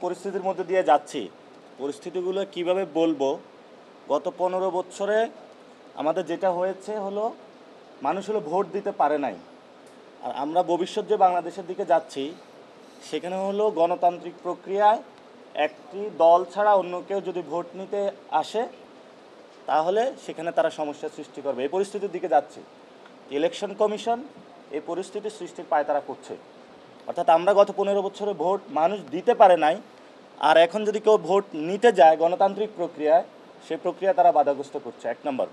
পরিস্থিতির মধ্যে দিয়ে যাচ্ছি, পরিস্থিতিগুলো কিভাবে বলবো, গত 15 বছরে আমাদের যেটা হয়েছে হলো মানুষ হলো ভোট দিতে পারে নাই। আর আমরা ভবিষ্যৎ যে বাংলাদেশের দিকে যাচ্ছি সেখানে হলো গণতান্ত্রিক প্রক্রিয়ায় একটি দল ছাড়া অন্য কেউ যদি ভোট নিতে আসে তাহলে সেখানে তারা সমস্যার সৃষ্টি করবে। এই পরিস্থিতির দিকে যাচ্ছে। ইলেকশন কমিশন এই পরিস্থিতি সৃষ্টির পায়তারা করছে। অর্থাৎ আমরা গত 15 বছরে ভোট মানুষ দিতে পারে নাই, আর এখন যদি কেউ ভোট নিতে যায় গণতান্ত্রিক প্রক্রিয়ায়, সেই প্রক্রিয়া তারা বাধাগ্রস্ত করছে, 1 নম্বর।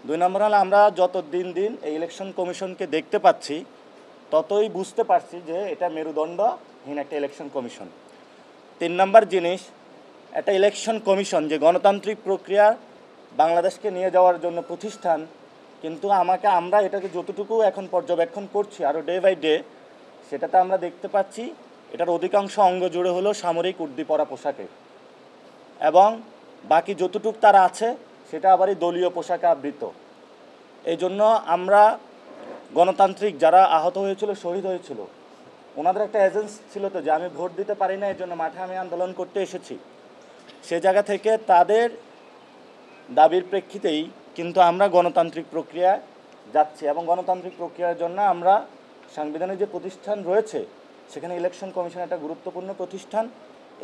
2 নম্বর হলো আমরা যত দিন দিন এই ইলেকশন কমিশনকে দেখতে পাচ্ছি ততই বুঝতে পারছি যে এটা মেরুদণ্ডহীন একটা ইলেকশন কমিশন। 3 নম্বর জিনিস, একটা ইলেকশন কমিশন যে গণতান্ত্রিক প্রক্রিয়া বাংলাদেশকে নিয়ে যাওয়ার জন্য প্রতিষ্ঠান, কিন্তু আমরা এটাকে যতটুকু এখন পর্যবেক্ষণ করছি আরও ডে বাই ডে, সেটাতে আমরা দেখতে পাচ্ছি এটার অধিকাংশ অঙ্গ জুড়ে হলো সামরিক উর্দি পরা পোশাকে, এবং বাকি যতটুকু তারা আছে সেটা আবারই দলীয় পোশাকে আবৃত। এই জন্য আমরা গণতান্ত্রিক যারা আহত হয়েছিল, শহীদ হয়েছিল, ওনাদের একটা এজেন্স ছিল তো যে আমি ভোট দিতে পারি না, এই জন্য মাঠে আমি আন্দোলন করতে এসেছি। সে জায়গা থেকে তাদের দাবির প্রেক্ষিতেই কিন্তু আমরা গণতান্ত্রিক প্রক্রিয়ায় যাচ্ছি, এবং গণতান্ত্রিক প্রক্রিয়ার জন্য আমরা সাংবিধানিক যে প্রতিষ্ঠান রয়েছে সেখানে ইলেকশন কমিশন একটা গুরুত্বপূর্ণ প্রতিষ্ঠান।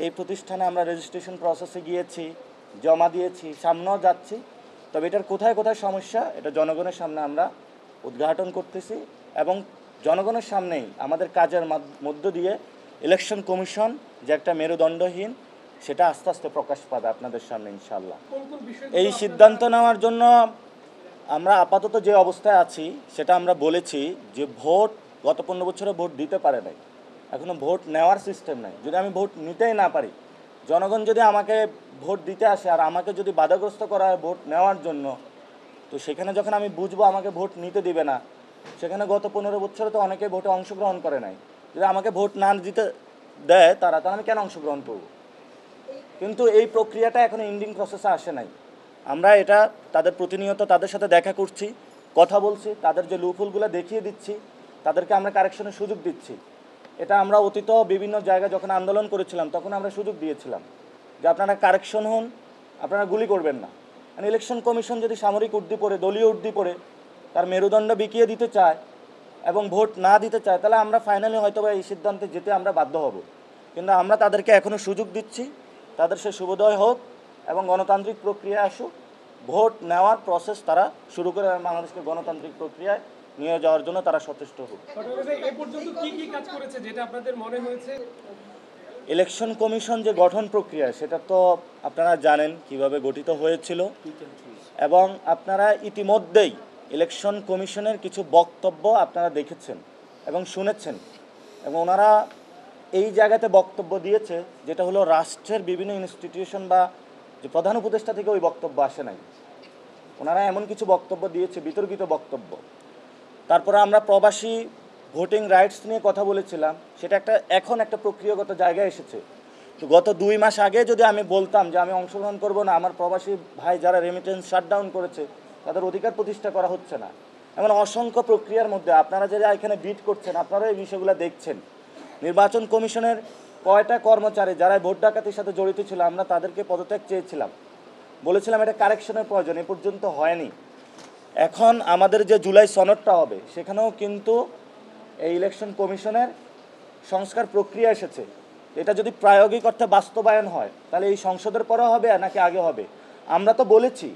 এই প্রতিষ্ঠানে আমরা রেজিস্ট্রেশন প্রসেসে গিয়েছি, জমা দিয়েছি, সামনেও যাচ্ছি। তবে এটার কোথায় কোথায় সমস্যা এটা জনগণের সামনে আমরা উদ্ঘাটন করতেছি, এবং জনগণের সামনেই আমাদের কাজের মধ্য দিয়ে ইলেকশন কমিশন যে একটা মেরুদণ্ডহীন সেটা আস্তে আস্তে প্রকাশ পাবে আপনাদের সামনে ইনশাআল্লাহ। এই সিদ্ধান্ত নেওয়ার জন্য আমরা আপাতত যে অবস্থায় আছি সেটা আমরা বলেছি যে ভোট গত 15 বছরে ভোট দিতে পারে নাই, এখনও ভোট নেওয়ার সিস্টেম নাই। যদি আমি ভোট নিতেই না পারি, জনগণ যদি আমাকে ভোট দিতে আসে আর আমাকে যদি বাধাগ্রস্ত করা হয় ভোট নেওয়ার জন্য, তো সেখানে যখন আমি বুঝবো আমাকে ভোট নিতে দিবে না, সেখানে গত 15 বছরে তো অনেকে ভোটে অংশগ্রহণ করে নাই। যদি আমাকে ভোট না দিতে দেয় তারা, তাহলে আমি কেন অংশগ্রহণ করব? কিন্তু এই প্রক্রিয়াটা এখনো এন্ডিং প্রসেসে আসে নাই। আমরা এটা তাদের প্রতিনিয়ত তাদের সাথে দেখা করছি, কথা বলছি, তাদের যে লুপহোলগুলো দেখিয়ে দিচ্ছি, তাদেরকে আমরা কারেকশনের সুযোগ দিচ্ছি। এটা আমরা অতীত বিভিন্ন জায়গায় যখন আন্দোলন করেছিলাম তখন আমরা সুযোগ দিয়েছিলাম যে আপনারা কারেকশন হন, আপনারা গুলি করবেন না। মানে ইলেকশন কমিশন যদি সামরিক উর্দি পরে, দলীয় উর্দি পরে তার মেরুদণ্ড বিকিয়ে দিতে চায় এবং ভোট না দিতে চায়, তাহলে আমরা ফাইনালি হয়তো এই সিদ্ধান্তে যেতে আমরা বাধ্য হব। কিন্তু আমরা তাদেরকে এখনও সুযোগ দিচ্ছি, তাদের সে শুভোদয় হোক এবং গণতান্ত্রিক প্রক্রিয়া আসুক, ভোট নেওয়ার প্রসেস তারা শুরু করে বাংলাদেশকে গণতান্ত্রিক প্রক্রিয়ায় নিয়ে যাওয়ার জন্য তারা সচেষ্ট হোক। ইলেকশন কমিশন যে গঠন প্রক্রিয়া সেটা তো আপনারা জানেন কিভাবে গঠিত হয়েছিল, এবং আপনারা ইতিমধ্যেই ইলেকশন কমিশনের কিছু বক্তব্য আপনারা দেখেছেন এবং শুনেছেন, এবং ওনারা এই জায়গাতে বক্তব্য দিয়েছে যেটা হলো রাষ্ট্রের বিভিন্ন ইনস্টিটিউশন বা যে প্রধান উপদেষ্টা থেকে ওই বক্তব্য আসে নাই। ওনারা এমন কিছু বক্তব্য দিয়েছে, বিতর্কিত বক্তব্য। তারপরে আমরা প্রবাসী ভোটিং রাইটস নিয়ে কথা বলেছিলাম, সেটা এখন একটা প্রক্রিয়াগত জায়গায় এসেছে। তো গত 2 মাস আগে যদি আমি বলতাম যে আমি অংশগ্রহণ করব না, আমার প্রবাসী ভাই যারা রেমিটেন্স শাটডাউন করেছে তাদের অধিকার প্রতিষ্ঠা করা হচ্ছে না, এমন অসংখ্য প্রক্রিয়ার মধ্যে আপনারা যারা এখানে বিট করছেন আপনারা এই বিষয়গুলো দেখছেন। নির্বাচন কমিশনের কয়টা কর্মচারী যারা ভোট ডাকাতির সাথে জড়িত ছিল আমরা তাদেরকে পদত্যাগ চেয়েছিলাম, বলেছিলাম এটা কারেকশনের প্রয়োজন, এ পর্যন্ত হয়নি। এখন আমাদের যে জুলাই সনদটা হবে সেখানেও কিন্তু এই ইলেকশন কমিশনের সংস্কার প্রক্রিয়া এসেছে। এটা যদি প্রায়োগিক অর্থে বাস্তবায়ন হয় তাহলে এই সংসদের পরে হবে নাকি আগে হবে? আমরা তো বলেছি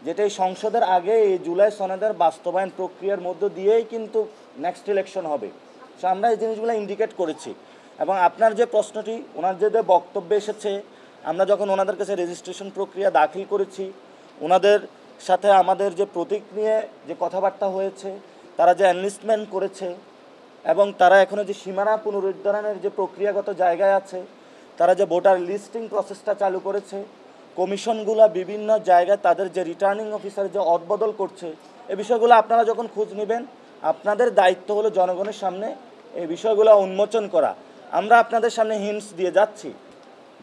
যেটা এই সংসদের আগে এই জুলাই সনদের বাস্তবায়ন প্রক্রিয়ার মধ্য দিয়েই কিন্তু নেক্সট ইলেকশন হবে। সো আমরা এই জিনিসগুলো ইন্ডিকেট করেছি, এবং আপনার যে প্রশ্নটি ওনার যে বক্তব্যে এসেছে, আমরা যখন ওনাদের কাছে রেজিস্ট্রেশন প্রক্রিয়া দাখিল করেছি, ওনাদের সাথে আমাদের যে প্রতীক নিয়ে যে কথাবার্তা হয়েছে, তারা যে এনলিস্টমেন্ট করেছে, এবং তারা এখনও যে সীমানা পুনরুদ্ধারণের যে প্রক্রিয়াগত জায়গায় আছে, তারা যে ভোটার লিস্টিং প্রসেসটা চালু করেছে, কমিশনগুলো বিভিন্ন জায়গায় তাদের যে রিটার্নিং অফিসার যে অদবদল করছে, এই বিষয়গুলো আপনারা যখন খোঁজ নেবেন আপনাদের দায়িত্ব হলো জনগণের সামনে এই বিষয়গুলো উন্মোচন করা। আমরা আপনাদের সামনে হিন্টস দিয়ে যাচ্ছি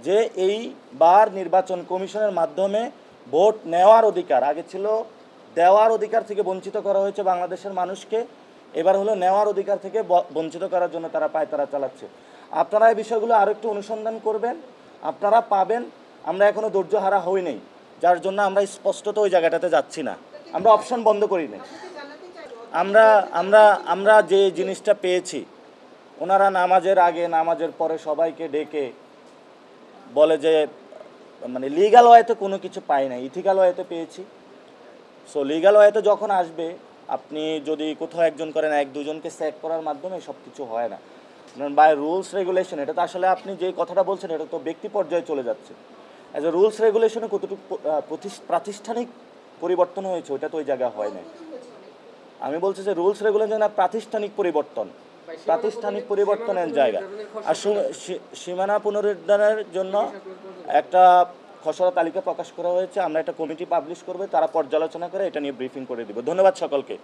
যে এইবার নির্বাচন কমিশনের মাধ্যমে ভোট নেওয়ার অধিকার, আগে ছিল দেওয়ার অধিকার থেকে বঞ্চিত করা হয়েছে বাংলাদেশের মানুষকে, এবার হলো নেওয়ার অধিকার থেকে বঞ্চিত করার জন্য তারা পায়তারা চালাচ্ছে। আপনারা এই বিষয়গুলো আরও একটু অনুসন্ধান করবেন, আপনারা পাবেন। আমরা এখনও ধৈর্য হারা হই নাই, যার জন্য আমরা স্পষ্টত ওই জায়গাটাতে যাচ্ছি না, আমরা অপশন বন্ধ করি নাই। আমরা আমরা আমরা যে জিনিসটা পেয়েছি, ওনারা নামাজের আগে নামাজের পরে সবাইকে ডেকে বলে যে মানে লিগ্যাল ওয়েতে কোনো কিছু পাই না, ইথিক্যাল ওয়েতে পেয়েছি। সো লিগ্যাল ওয়েতে যখন আসবে, আপনি যদি কোথাও একজন করেন, এক দুজনকে স্যাক করার মাধ্যমে সব কিছু হয় না। বাই রুলস রেগুলেশন, এটা তো আসলে আপনি যে কথাটা বলছেন এটা তো ব্যক্তি পর্যায়ে চলে যাচ্ছে। অ্যাজ এ রুলস রেগুলেশনে কতটুকু প্রাতিষ্ঠানিক পরিবর্তন হয়েছে, ওইটা তো ওই জায়গায় হয় নাই। আমি বলছি যে রুলস রেগুলেশন আর প্রাতিষ্ঠানিক পরিবর্তনের জায়গা। আর সীমানা পুনরুদ্ধারের জন্য একটা খসড়া তালিকা প্রকাশ করা হয়েছে, আমরা একটা কমিটি পাবলিশ করবে, তারা পর্যালোচনা করে এটা নিয়ে ব্রিফিং করে দিব। ধন্যবাদ সকলকে।